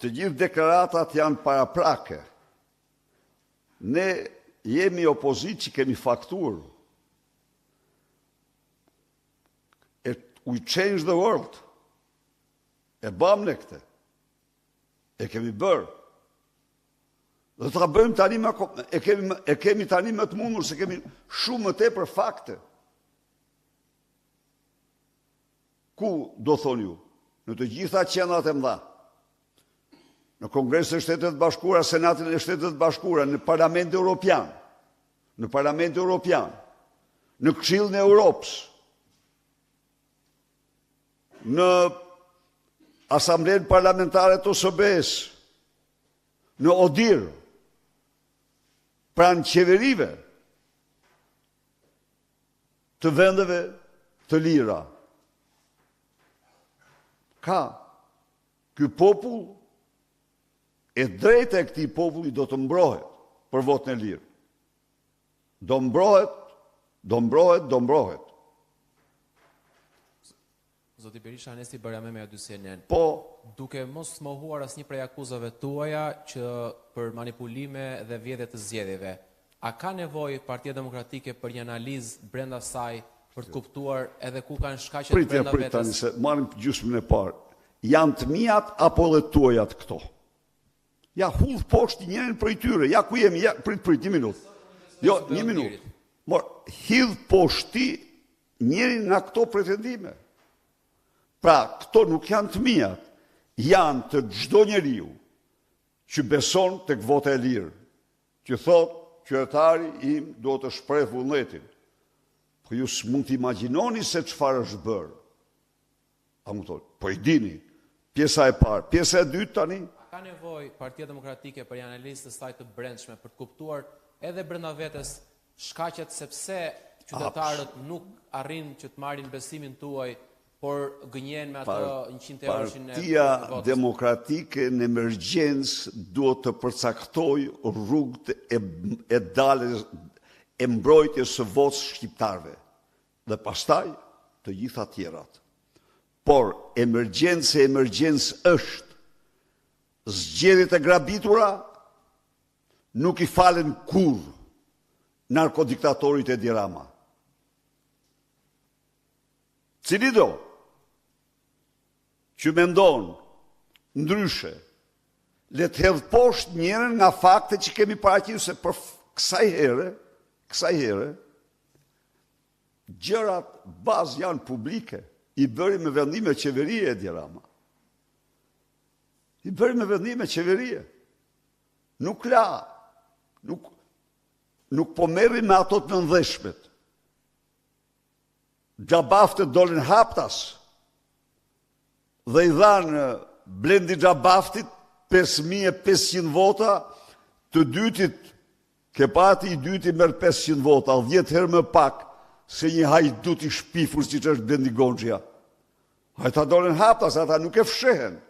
Të gjithë deklaratat janë paraprake. Ne jemi opozit që kemi faktur. We change the world. E bam në këte. E kemi bërë. Dhe të bëjmë tani e kemi tani më të mundur se kemi shumë më tepër fakte. Ku do thonë ju? Në të gjitha qendrat e mëdha. Në Kongresin e Shtetet Bashkuara, Senatin e Shtetet Bashkuara, në Parlamentin Evropian, në Këshillin e Europës, në Asamblenë Parlamentare të OSBE-s, në ODIHR, pranë qeverive të vendeve të lira. Ka ky popull e drejta e këtij populli do të mbrohet për votën e lirë. Do mbrohet. Zoti Berisha, Nesti Bariame me Adysienen. Po, duke mos mohuar asnjë prej akuzave tuaja që për manipulime dhe vjedhje të zgjedhjeve, a ka nevojë Partia Demokratike për një analizë brenda saj për të kuptuar edhe ku kanë shkaqet brenda vetes? Prit tani se marrim gjysmën e parë. Janë të mijat apo edhe tuajat këto? Ja hudh poshtë njërin prej tyre. Ja ku jemi, ja prit një minutë. Jo, një minutë. Mor, hidh poshtë njërin nga këto pretendime. Pra, këto nuk janë të mijat, janë të çdo njeriu që beson tek vota e lirë, që thot, qytetari im do të shpreh vullnetin. Po ju s'mund të imagjinoni se çfarë është bërë. A mund thonë, po i dini, pjesa e parë, pjesa e dytë tani. Ka nevojë Partia Demokratike për një analizë të saj të brendshme për të kuptuar edhe brenda vetes shkaqet sepse qytetarët nuk arrin që të marrin besimin tuaj, por gënjen me ato 100 euro. Partia Demokratike në emergjencë duhet të përcaktoj rrugët e daljes e mbrojtjes së votës shqiptarëve dhe pastaj të gjitha tjerat. Por emergjencë është. Zgjedhjet e grabitura nuk i falen kurrë narkodiktatorit e Edi Rama. Cili do që mendon ndryshe, le të hedh poshtë njërin nga faktet që kemi paraqitur se për kësaj here, gjërat bazë janë publike, i bëri me vendime qeverie Edi Rama. Nuk la, nuk po merri me ato të nëndheshmet. Xhabaftet dolin haptas dhe i dhanë Blendi Xhabaftit 5.500 vota, të dytit, Kepati i dyti merr 500 vota, 10 herë më pak se një hajdut i shpifur siç është Blendi Gonxhia. Ata dolin haptas, ata nuk e fshehen.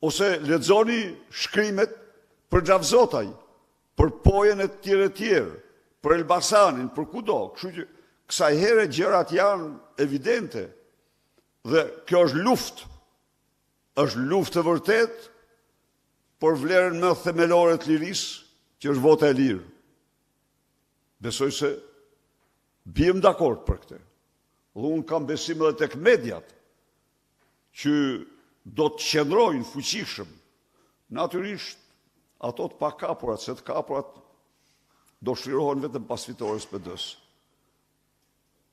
Ose lexoni shkrimet për Xhavzotaj, për Pojën e tjerë, për Elbasanin, për kudo. Kështu që kësaj here gjërat janë evidente. Dhe kjo është luftë të vërtet për vlerën më themelore të lirisë, që është vota e lirë. Besoj se biem dakord për këtë. Dhe unë kam besim edhe tek mediat, që do të qëndrojnë fuqishëm. Natyrisht, ato të pakapurat, se të kapurat do shlirohen vetëm pas fitores PD-s.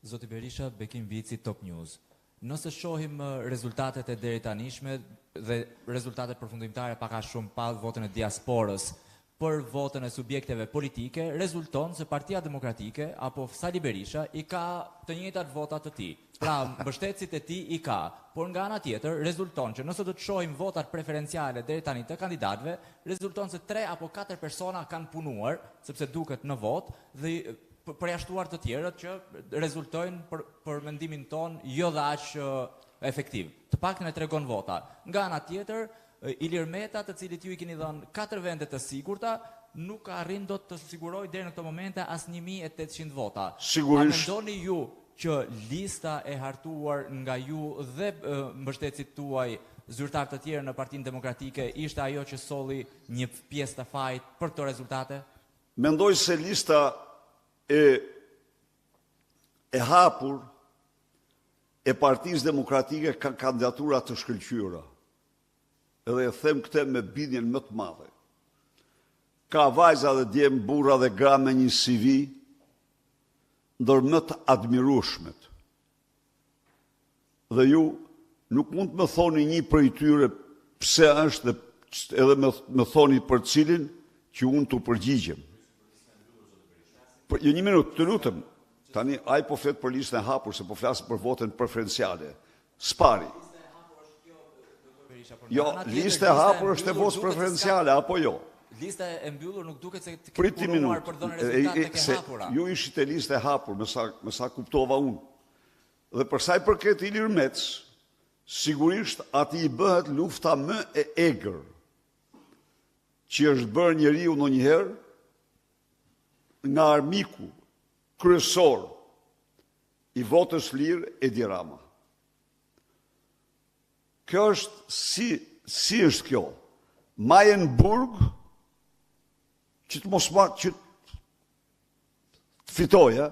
Zoti Berisha, Bekim Vici, Top News. Nëse shohim rezultatet e deri tanishme dhe rezultatet përfundimtare paka shumë pa votën e diasporës për votën e subjekteve politike, rezulton se Partia Demokratike apo Sali Berisha i ka të njëjtat votat të tij. Pra, mbështetësit e tij i ka, por nga ana tjetër rezulton që nëse do të shohim votat preferenciale deri tani të kandidatëve, rezulton se 3 apo 4 persona kanë punuar, sepse duket në vot dhe përjashtuar të tjerët që rezultojnë për mendimin ton jo dhe aq efektiv. Të paktën e tregon vota. Nga ana tjetër, Ilir Meta, të cilit ju i keni dhënë 4 vende të sigurta, nuk arrin dot të sigurojë deri në këtë moment as 1800 vota. Sigurisht. A mendoni ju që lista e hartuar nga ju dhe mbështetësit tuaj zyrtar të tjerë në Partinë Demokratike, ishte ajo që solli një pjesë të fajit për këto rezultate? Mendoj se lista e hapur e Partisë Demokratike ka kandidatura të shkëlqyera. Edhe e them këtë me bindjen më të madhe. Ka vajza dhe djem, burra dhe gra me një CV ndër më të admirueshmet. Dhe ju nuk mund të më thoni një prej tyre pse është dhe edhe më thoni për cilin që unë të përgjigjem. Jo, një minutë, të lutem. Tani, ai po flet për listën e hapur, se po flasë për votën preferenciale. Spari. Jo, lista e hapur është e votës preferenciale, apo jo? Lista e mbyllur nuk duket se të Priti ketë punuar minutë. për dhënë rezultate të hapura. Ju ishit e lista e hapur, me sa kuptova unë. Dhe për sa i përket Ilir Mec, sigurisht ati i bëhet lufta më e egër që është bërë njeriu ndonjëherë nga armiku kryesor i votës lirë Edi Rama. Kjo është si është kjo? Majenburg që të mos që të fitoja,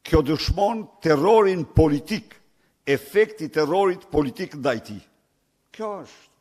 kjo dëshmon terrorin politik, efekti terrorit politik ndaj tij. Kjo është.